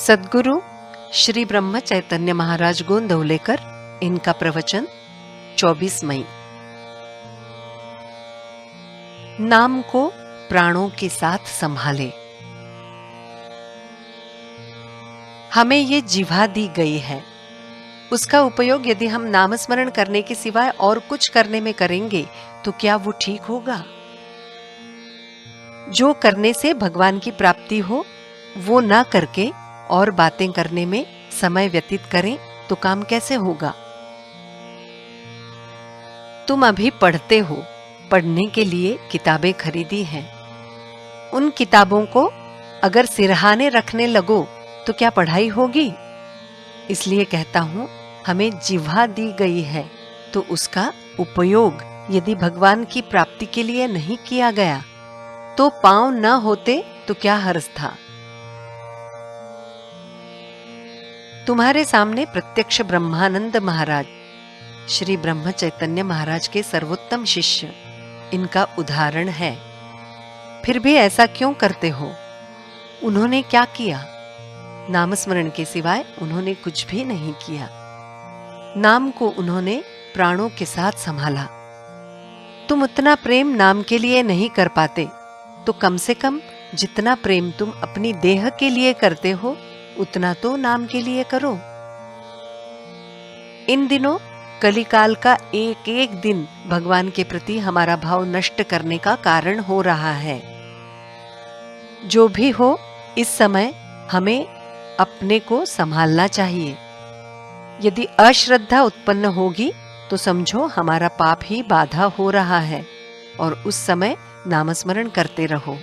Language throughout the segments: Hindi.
सद्गुरु श्री ब्रह्म चैतन्य महाराज गोंदवलेकर, इनका प्रवचन 24 मई। नाम को प्राणों के साथ संभाले। हमें ये जिह्वा दी गई है, उसका उपयोग यदि हम नामस्मरण करने के सिवाय और कुछ करने में करेंगे तो क्या वो ठीक होगा? जो करने से भगवान की प्राप्ति हो वो ना करके और बातें करने में समय व्यतीत करें तो काम कैसे होगा? तुम अभी पढ़ते हो, पढ़ने के लिए किताबें खरीदी हैं। उन किताबों को अगर सिरहाने रखने लगो तो क्या पढ़ाई होगी? इसलिए कहता हूं, हमें जिह्वा दी गई है तो उसका उपयोग यदि भगवान की प्राप्ति के लिए नहीं किया गया तो पांव न होते तो क्या हर्ज था? तुम्हारे सामने प्रत्यक्ष ब्रह्मानंद महाराज, श्री ब्रह्म चैतन्य महाराज के सर्वोत्तम शिष्य, इनका उदाहरण है। फिर भी ऐसा क्यों करते हो? उन्होंने क्या किया? नामस्मरण के सिवाय उन्होंने कुछ भी नहीं किया। नाम को उन्होंने प्राणों के साथ संभाला। तुम उतना प्रेम नाम के लिए नहीं कर पाते तो कम से कम जितना प्रेम तुम अपनी देह के लिए करते हो उतना तो नाम के लिए करो। इन दिनों कलिकाल का एक एक दिन भगवान के प्रति हमारा भाव नष्ट करने का कारण हो रहा है। जो भी हो, इस समय हमें अपने को संभालना चाहिए। यदि अश्रद्धा उत्पन्न होगी तो समझो हमारा पाप ही बाधा हो रहा है और उस समय नामस्मरण करते रहो।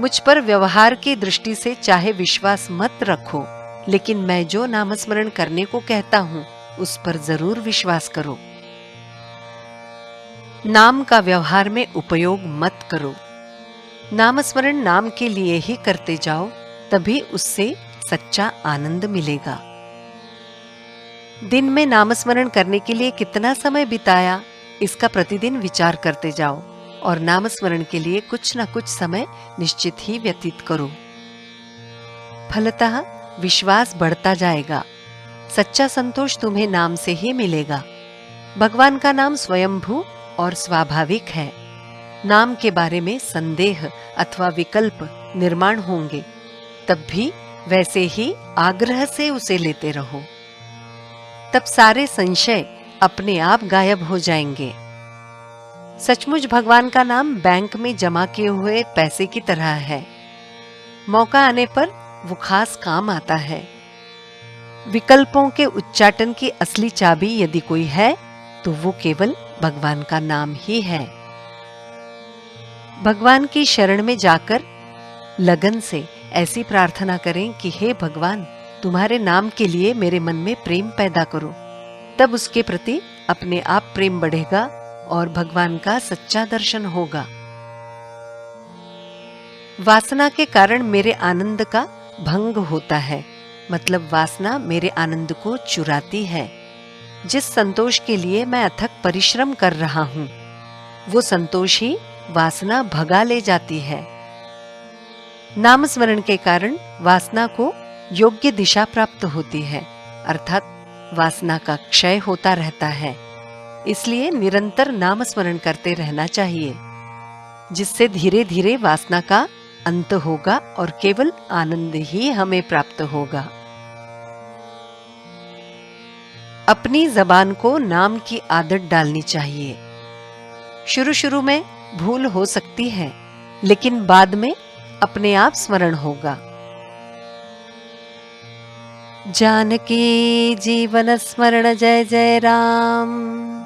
मुझ पर व्यवहार की दृष्टि से चाहे विश्वास मत रखो, लेकिन मैं जो नामस्मरण करने को कहता हूं उस पर जरूर विश्वास करो। नाम का व्यवहार में उपयोग मत करो। नामस्मरण नाम के लिए ही करते जाओ, तभी उससे सच्चा आनंद मिलेगा। दिन में नामस्मरण करने के लिए कितना समय बिताया, इसका प्रतिदिन विचार करते जाओ और नामस्मरण के लिए कुछ न कुछ समय निश्चित ही व्यतीत करो। फलतः विश्वास बढ़ता जाएगा। सच्चा संतोष तुम्हें नाम से ही मिलेगा। भगवान का नाम स्वयंभू और स्वाभाविक है। नाम के बारे में संदेह अथवा विकल्प निर्माण होंगे, तब भी वैसे ही आग्रह से उसे लेते रहो। तब सारे संशय अपने आप गायब हो जाएंगे। सचमुच भगवान का नाम बैंक में जमा किए हुए पैसे की तरह है। मौका आने पर वो खास काम आता है। विकल्पों के उच्चाटन की असली चाबी यदि कोई है तो वो केवल भगवान का नाम ही है। भगवान की शरण में जाकर लगन से ऐसी प्रार्थना करें कि हे भगवान, तुम्हारे नाम के लिए मेरे मन में प्रेम पैदा करो। तब उसके प्रति अपने आप प्रेम बढ़ेगा और भगवान का सच्चा दर्शन होगा। वासना के कारण मेरे आनंद का भंग होता है, मतलब वासना मेरे आनंद को चुराती है। जिस संतोष के लिए मैं अथक परिश्रम कर रहा हूं, वो संतोष ही वासना भगा ले जाती है। नामस्मरण के कारण वासना को योग्य दिशा प्राप्त होती है, अर्थात वासना का क्षय होता रहता है। इसलिए निरंतर नामस्मरण करते रहना चाहिए, जिससे धीरे धीरे वासना का अंत होगा और केवल आनंद ही हमें प्राप्त होगा। अपनी जबान को नाम की आदत डालनी चाहिए। शुरू शुरू में भूल हो सकती है, लेकिन बाद में अपने आप स्मरण होगा। जानकी जीवन स्मरण जय जय राम।